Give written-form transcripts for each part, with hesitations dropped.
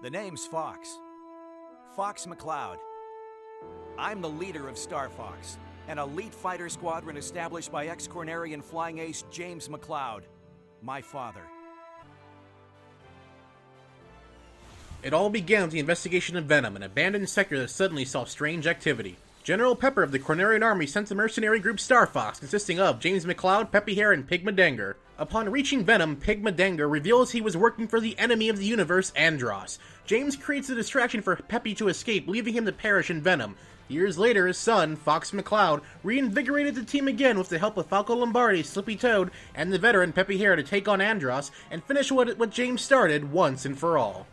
The name's Fox. Fox McCloud. I'm the leader of Star Fox, an elite fighter squadron established by ex-Cornerian flying ace James McCloud, my father. It all began with the investigation of Venom, an abandoned sector that suddenly saw strange activity. General Pepper of the Cornerian army sent the mercenary group Star Fox, consisting of James McCloud, Peppy Hare, and Pigma Dengar. Upon reaching Venom, Pigma Dengar reveals he was working for the enemy of the universe, Andross. James creates a distraction for Peppy to escape, leaving him to perish in Venom. Years later, his son, Fox McCloud, reinvigorated the team again with the help of Falco Lombardi, Slippy Toad, and the veteran Peppy Hare to take on Andross and finish what James started once and for all.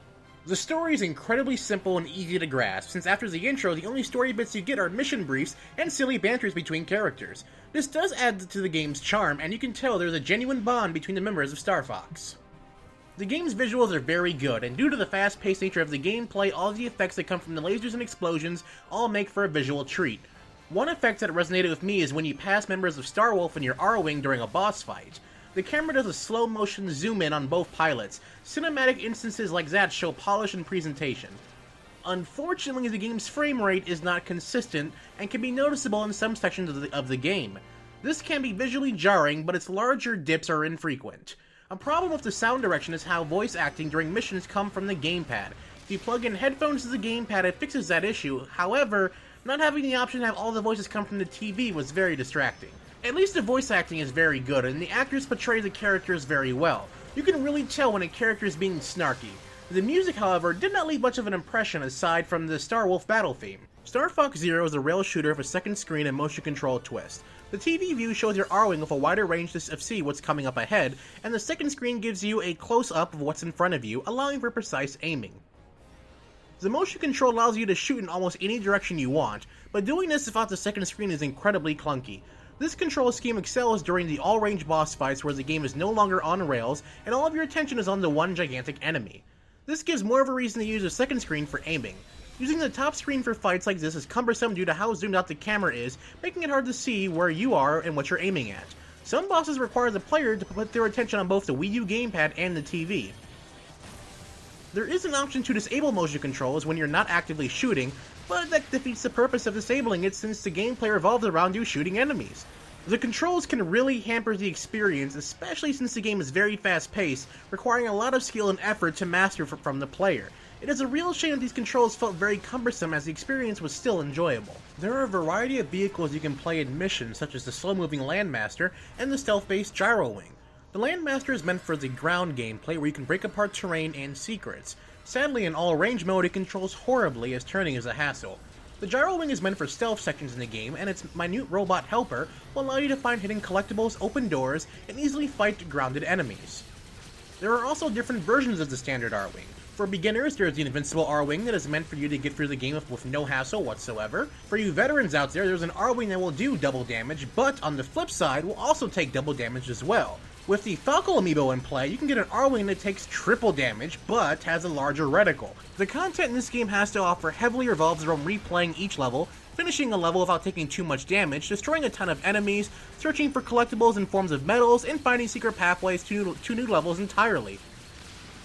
The story is incredibly simple and easy to grasp, since after the intro, the only story bits you get are mission briefs and silly banters between characters. This does add to the game's charm, and you can tell there's a genuine bond between the members of Star Fox. The game's visuals are very good, and due to the fast-paced nature of the gameplay, all the effects that come from the lasers and explosions all make for a visual treat. One effect that resonated with me is when you pass members of Starwolf in your R-Wing during a boss fight. The camera does a slow-motion zoom-in on both pilots. Cinematic instances like that show polish and presentation. Unfortunately, the game's frame rate is not consistent and can be noticeable in some sections of the game. This can be visually jarring, but its larger dips are infrequent. A problem with the sound direction is how voice acting during missions come from the gamepad. If you plug in headphones to the gamepad, it fixes that issue. However, not having the option to have all the voices come from the TV was very distracting. At least the voice acting is very good, and the actors portray the characters very well. You can really tell when a character is being snarky. The music, however, did not leave much of an impression aside from the Starwolf battle theme. Star Fox Zero is a rail shooter with a second screen and motion control twist. The TV view shows your R-Wing with a wider range to see what's coming up ahead, and the second screen gives you a close-up of what's in front of you, allowing for precise aiming. The motion control allows you to shoot in almost any direction you want, but doing this without the second screen is incredibly clunky. This control scheme excels during the all-range boss fights where the game is no longer on rails and all of your attention is on the one gigantic enemy. This gives more of a reason to use a second screen for aiming. Using the top screen for fights like this is cumbersome due to how zoomed out the camera is, making it hard to see where you are and what you're aiming at. Some bosses require the player to put their attention on both the Wii U gamepad and the TV. There is an option to disable motion controls when you're not actively shooting, but that defeats the purpose of disabling it since the gameplay revolves around you shooting enemies. The controls can really hamper the experience, especially since the game is very fast-paced, requiring a lot of skill and effort to master from the player. It is a real shame that these controls felt very cumbersome as the experience was still enjoyable. There are a variety of vehicles you can play in missions, such as the slow-moving Landmaster and the stealth-based Gyro Wing. The Landmaster is meant for the ground gameplay where you can break apart terrain and secrets. Sadly, in all-range mode, it controls horribly as turning is a hassle. The Gyro Wing is meant for stealth sections in the game, and its minute robot helper will allow you to find hidden collectibles, open doors, and easily fight grounded enemies. There are also different versions of the standard R-Wing. For beginners, there is the Invincible R-Wing that is meant for you to get through the game with no hassle whatsoever. For you veterans out there, there's an R-Wing that will do double damage, but on the flip side, will also take double damage as well. With the Falco amiibo in play, you can get an R-Wing that takes triple damage, but has a larger reticle. The content in this game has to offer heavily revolves around replaying each level, finishing a level without taking too much damage, destroying a ton of enemies, searching for collectibles in forms of medals, and finding secret pathways to new levels entirely.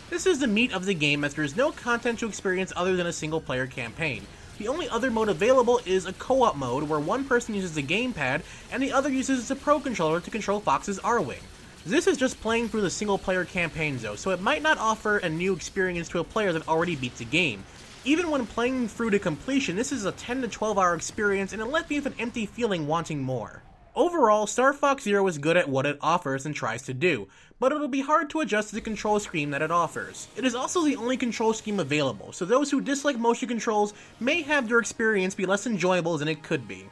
This is the meat of the game as there is no content to experience other than a single player campaign. The only other mode available is a co-op mode where one person uses the gamepad and the other uses the Pro Controller to control Fox's R-Wing. This is just playing through the single-player campaigns though, so it might not offer a new experience to a player that already beat the game. Even when playing through to completion, this is a 10 to 12 hour experience and it left me with an empty feeling wanting more. Overall, Star Fox Zero is good at what it offers and tries to do, but it'll be hard to adjust to the control scheme that it offers. It is also the only control scheme available, so those who dislike motion controls may have their experience be less enjoyable than it could be.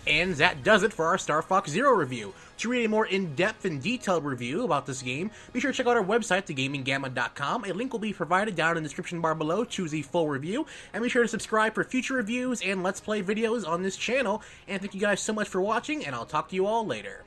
And that does it for our Star Fox Zero review. To read a more in-depth and detailed review about this game, be sure to check out our website, thegaminggamma.com. A link will be provided down in the description bar below to the full review. And be sure to subscribe for future reviews and Let's Play videos on this channel. And thank you guys so much for watching, and I'll talk to you all later.